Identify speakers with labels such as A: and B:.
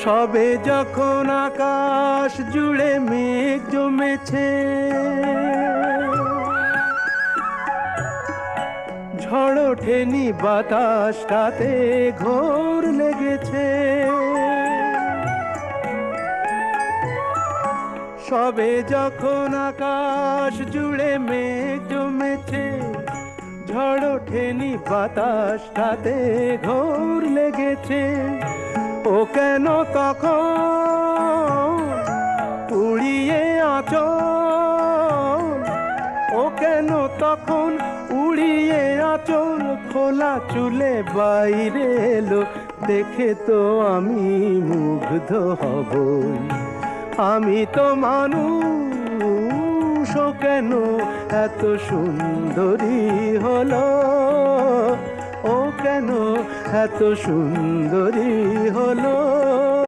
A: সবে যখন আকাশ জুড়ে মেঘ জমেছে, ঝড় ওঠেনি বাতাসটাতে ঘোর লেগেছে। সবে যখন আকাশ জুড়ে মেঘ জমেছে, ঝড় ওঠেনি বাতাসটাতে ঘোর লেগেছে। ও কেন তখন উড়িয়ে আঁচল, ও কেন তখন উড়িয়ে আঁচল খোলা চুলে বাইরে এলো, দেখে তো আমি মুগ্ধ হব। আমি তো মানুষ, ও কেন এত সুন্দরী হলো, ও কেন এত সুন্দরী হলো।